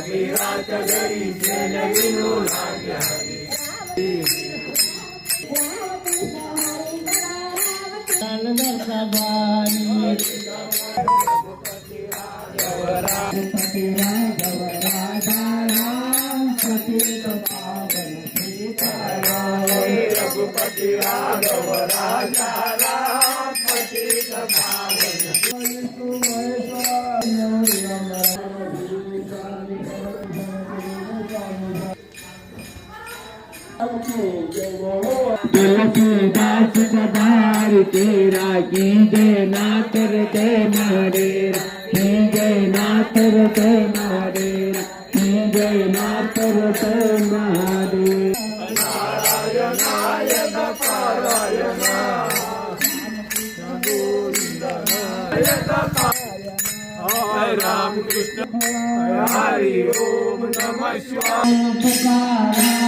फकीराच्या घरी जेल विनू लागे हरी रघुपति राघव राजा राम पतित पावन तुलसीदास सदार तेरा की जय नाथ ते मारे की जय नाथ ते मारे की जय नाथ ते मारे नारायणाय पारायण हरे राम कृष्ण हरि ओम नमः शिवाय